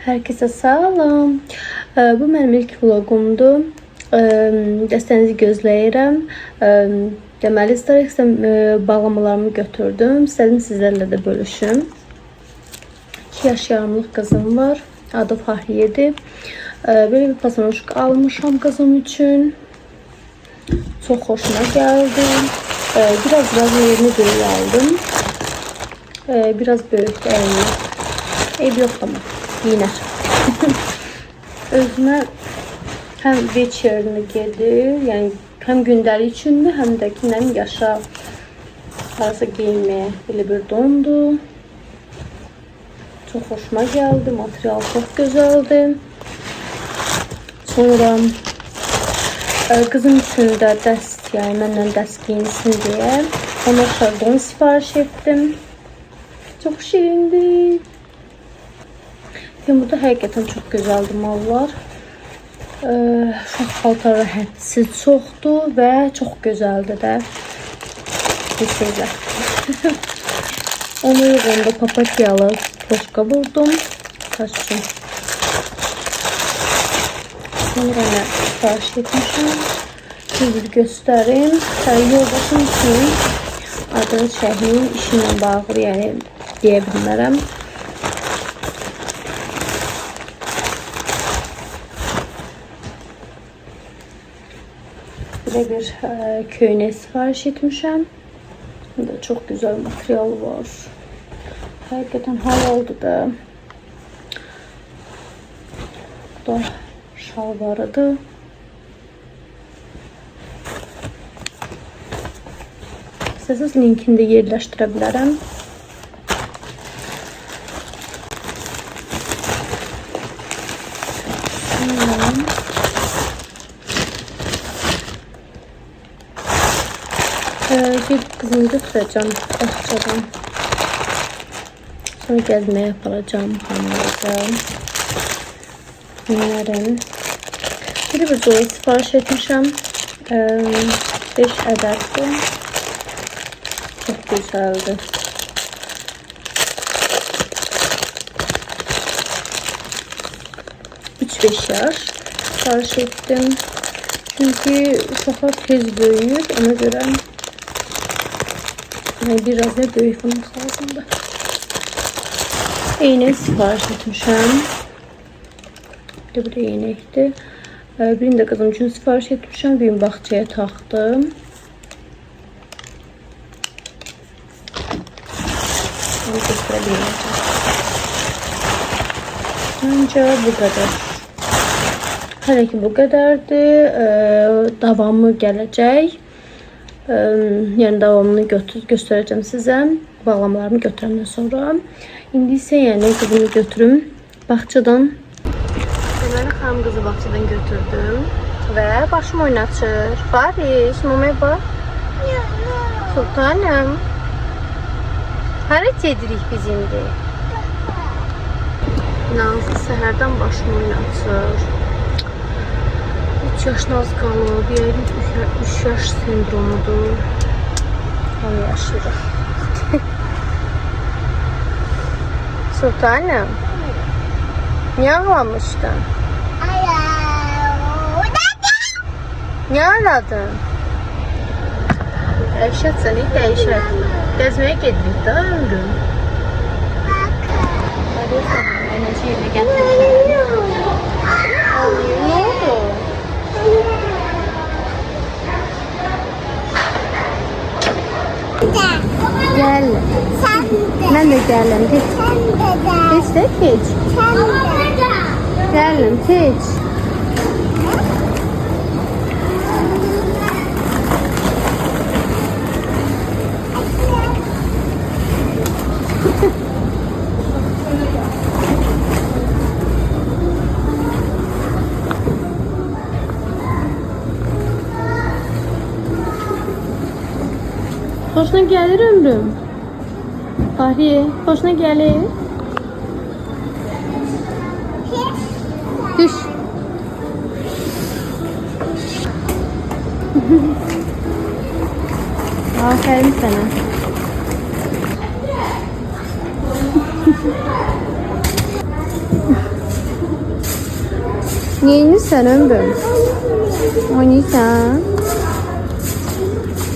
Herkese salam. Bu mənim ilk vlogumdur. Dəstənizi gözləyirəm. Deməli, isteriksə bağlamalarımı götürdüm. İstədim sizlərlə də bölüşüm. 2 yaş yarımlıq qızım var. Adı Fahriye'dir. Böyle bir pasamoşka almışam kızım için. Çok hoşuma geldi. Biraz yerini büyük aldım. Biraz büyük değil. Ev yok ama yine. Özüme hem veçerini gedir, yani hem gündəlik üçündür, hem de ki yaşa arası giyinmeye böyle bir dondu. Çok hoşuma geldi. Material çok güzeldi. Sonra kızım üçün də dəst, yəni mənlə dəst giyinsin deyə ona şardon sipariş etdim. Çok şirindi. Burada həqiqətən çox gözəldir mallar. Uşaq paltarı hədsiz çoxdur və çox gözəldir də. Kesinlikle. Onu uyğunda papatyalı poşka buldum. Kaçtım. Sonra ne sipariş etmişim. Şimdi göstereyim. Yoldaşım için adını şəhrin işinlə bağlı, yani deyə bilmərəm. Böyle bir köynək sipariş etmişim. Burada çok güzel material var. Hakikaten havaldı da. Bu da şalvarıdır. İstəsəz linkini də yerləşdirə bilərəm. Gedib kızımı götürəcəm bağçadan. Sonra gəzməyə aparacağım xanımıza. Bunların bir dola sipariş etmişəm. 5 ədəddir. Çok güzeldi. Üç 5 yaş sipariş ettim. Çünkü uşaqlar tez büyüyür. Ona göre biraz da büyük olmak lazımdı. İğne sipariş etmişəm. Bu da iğnəkdir. Birini de kızım için sipariş etmişəm. Birini bağçaya taxdım. Bence bu kadar. Hələ ki bu kadardır. Davamı gələcək. Yəni davamını göstereceğim size. Bağlamalarımı götürəndən sonra. İndi isə yəni kızımı götürüm bağçadan. Deməli xanım kızı bağçadan götürdüm və başım oynatır. Bariş, mumaya bax. Sultanım. Hareket edirik biz indi. Nazlı səhərdən başımı oynatır. 3 yaşına az qalıb. Yəqin 3 yaş sendromudur. Onu yaşayırıq. Sultanım. Niye ağlamışdın? Niye ağladın? Əşət səni dəyişər. Gəzməyə gedirik də ömrüm. Enerji yerine gətirmişəm. Ne oldu? Gel. Ben de geldim. Geç de geç. Geldim geç. Hoşuna gelir ömrüm. Fahriye, hoşuna gelir. Düş. Aferin sana. Neyinirsən ömrüm? Oynayırsan?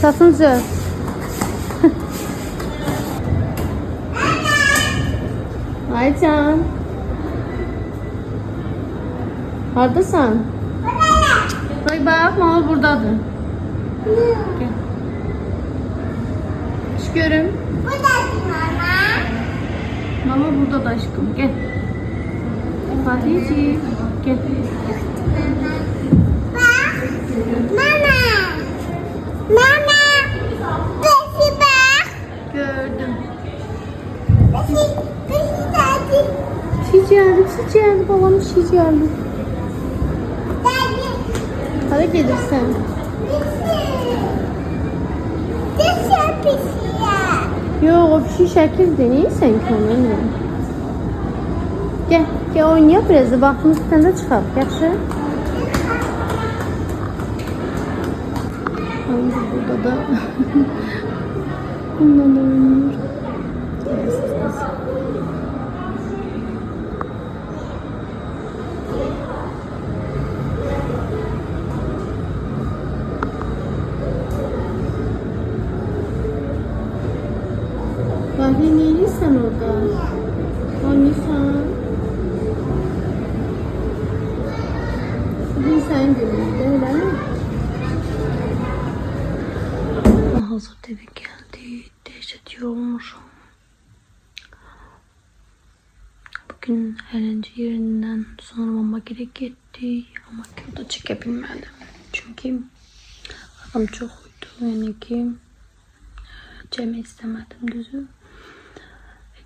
Satıncı. Aycan. Haradasan? Ay bak, mama buradadır. Gel. Çık görüm. Buradasın mama. Mama burada da aşkım. Gel. Fatihciğim. Gel. Bak. Mama. Mama. Besi bak. Gördüm. Besi geldi. Şey geldi. Babam şey geldi. Geldi. Hadi gelirsen. Dışarı pişiyor. Yok, o bir şey şəkil deneyirsən ki onunla. Gel oynayaq biraz da vaxtımız səndə çıxaq, yaxşı? Hamza burada da bununla da oynuyor. Bahri neylisən orada? Oynayırsan? Bugün sen günündü, öyle mi? Hazır eve geldi. Dehşet yorulmuşum. Bugün eğlence yerinden sonra mama gerek gitti. Ama köyde çekebilmedim. Çünkü adam çok uydu. Yani ki Cem'i istemedim düzü.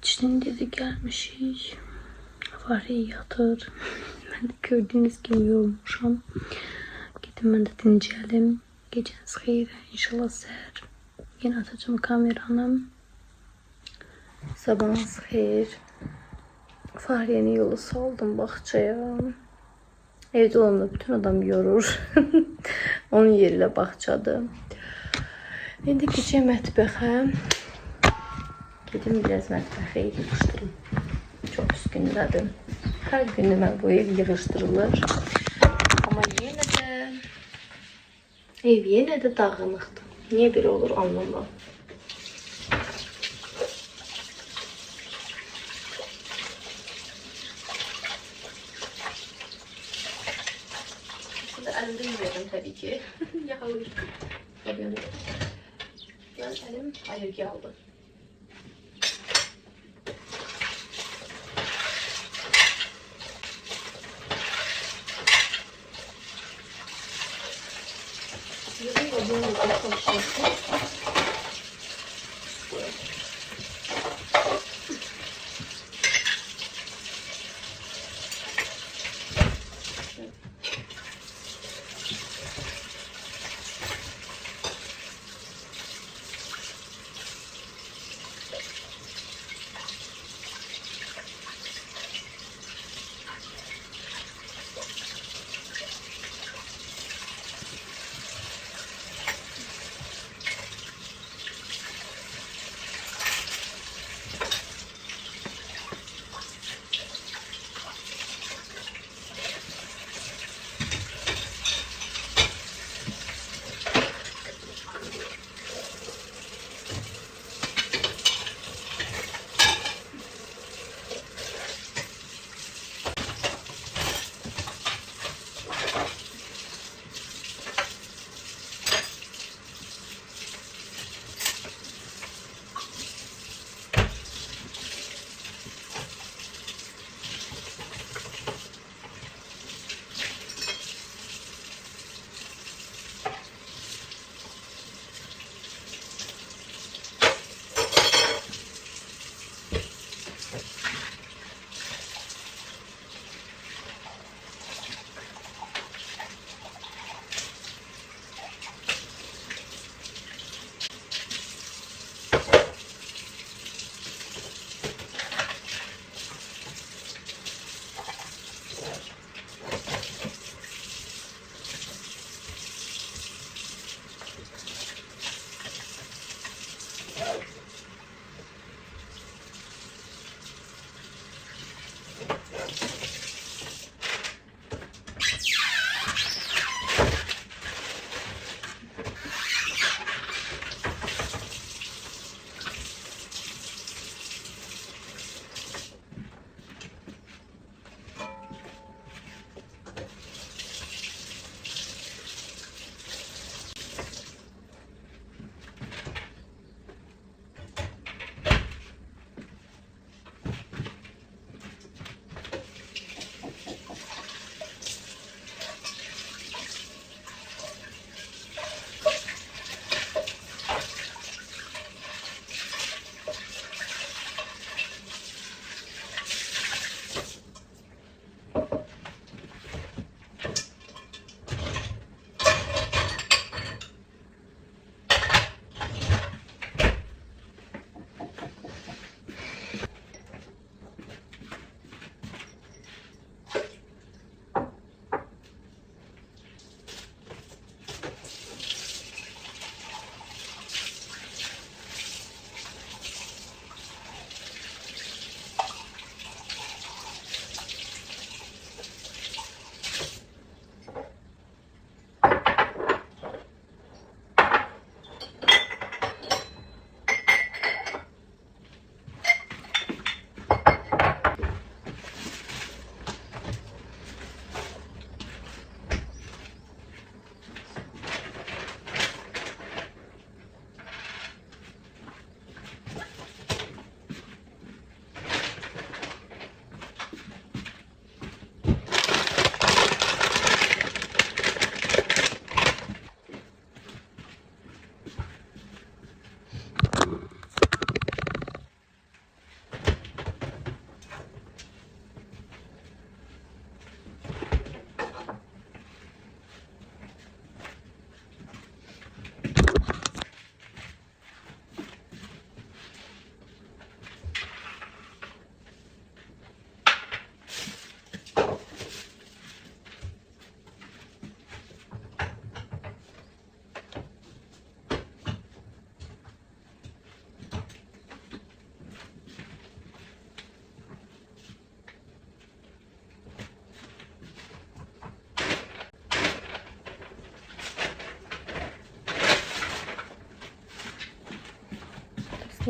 Şimdi dedi gelmişiz. Fahri'yi yatır. Ben de gördüğünüz gibi yorulmuşum. Gidin ben de dinleyelim. Geceniz hayır. İnşallah seher. Yine atacağım kameranı. Sabahınız hayır. Fahriye'nin yolu saldım bahçeye. Evde olanla bütün adam yorur. Onun yeriyle bahçadı. Şimdi gideceğim mətbəxə. Gedim biraz mətbəxə yığışdırım. Çok üstündədim. Her gün bu ev yığışdırılır. Ama yine de dağınıqdır. Niye böyle olur anlamam. Şimdi elimde yiyordum tabii ki. Yağılır. Ben elim ayırgı aldı.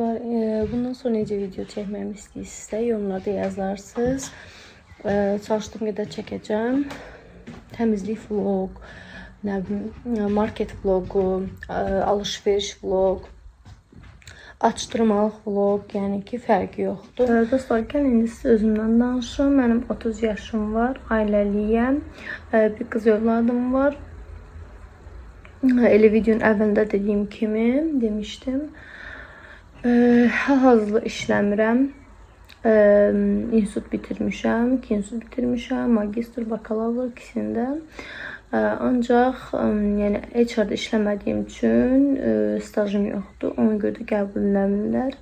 var. Bundan sonra necə video çəkməyimi istəyirsinizsə yorumlarda yazarsınız. Çalışdığım qədər çəkəcəm. Təmizlik vlog, nə bilim, market vlogu, alışveriş vlog, açdırmalıq vlog, yəni ki, fərqi yoxdur. Dostlar, gəlin indi sizə özümdən danışım. Mənim 30 yaşım var, ailəliyəm, bir qız övladım var. Elə videonun əvvəlində dediyim kimi demişdim. Hal-hazırda işləmirəm. İnsut bitirmişəm, 2 insut bitirmişəm, magistr, bakalavr ikisində. Ancaq yəni heç yerdə işləmədiyim üçün stajım yoxdur. Ona görə də qəbul eləmirlər.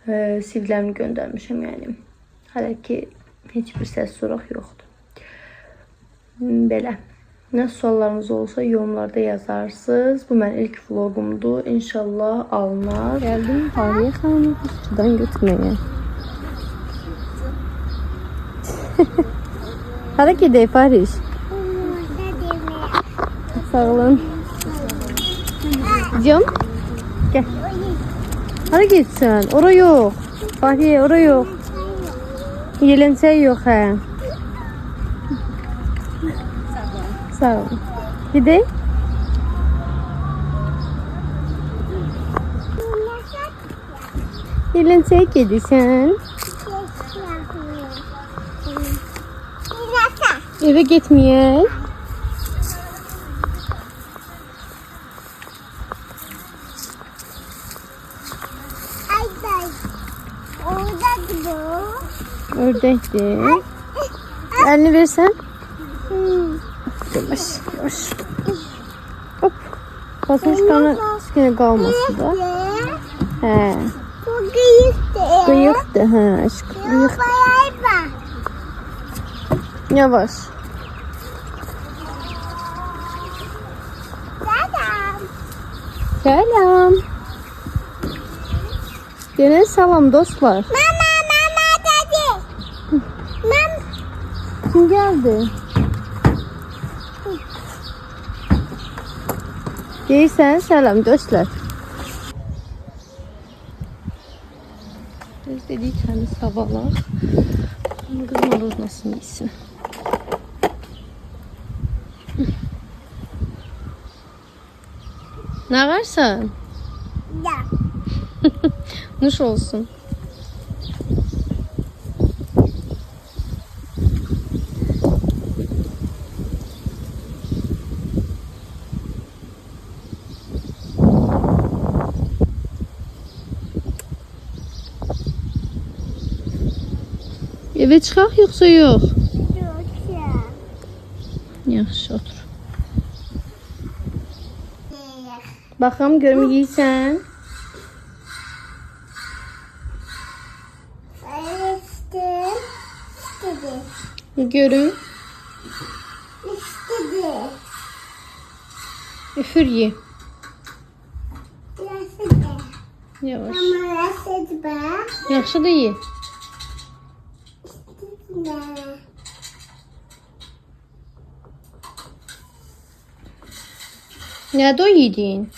CV-lərimi göndərmişəm yəni. Hələ ki heç bir səs soraq yoxdur. Belə. Nə suallarınız olsa yorumlarda yazarsınız. Bu mənim ilk vlogumdur. İnşallah alınar. Gəldim Fariyə xanımı sudan götürməyə. Hara gedək Fariş? Sağ olun. Gidiyorum. Gel. Hara gitsen? Ora yok. Fahriye ora yok. Yelensey yok he. Sağ olun. Gidelim. Yelensey gidiyorsun. Eve gitmeye. Ördekti. Elini versen. Yavaş yavaş. Hop. Basmış kana üstüne kalmasın da. He. Bu gıyıktı. Kıyıktı ha aşkım. Kıyıktı. Yavaş. Selam. Gene salam dostlar. Mama dedi. Mama. Kim geldi? Deyirsən selam dostlar. Biz dedik təmiz havalar. Kızmalız nasıl iyisin? Ne varsan? Ya. Nuş olsun. Eve çıxaq yoxsa yox? Yaxşı otur. Baxam görüm yeysən. Görüm. Üfür ye. Yavaş. Yaxşı da ye. Nədir o yediyin?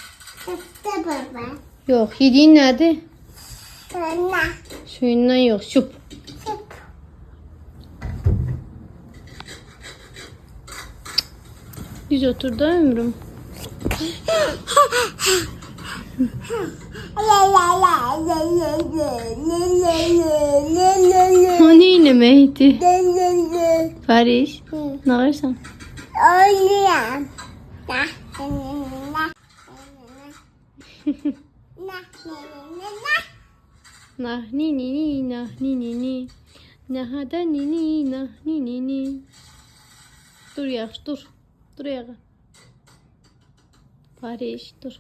Yox, yediyin nədir? Suyundan yox, süp. Düz otur da ömrüm. O ne inemeydi? Fariş, ne varsan? Oynayam. Nah ni ni ni nah ni ni ni. Nah da ni ni nah ni ni ni. Dur yaş dur. Dur ayağa. Fariş dur.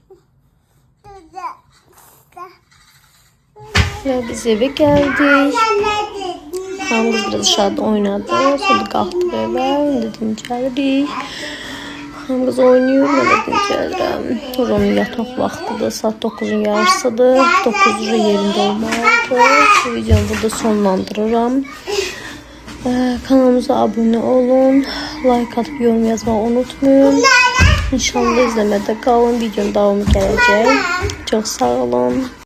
Ya biz eve geldik. Hamız biraz dışarıda oynadı. Sonra kalktı eve. Dedim geldik. Hamız oynuyor. Ben dedim geldim. Onun yatak vaktidir. Saat 9'un yarısıdır. 9'da yerinde olmalıdır. Bu videomu burada sonlandırıram. Kanalımıza abone olun. Like atıp yorum yazmayı unutmayın. İnşallah izlemede kalın. Videonun devamı gelecek. Çok sağ olun.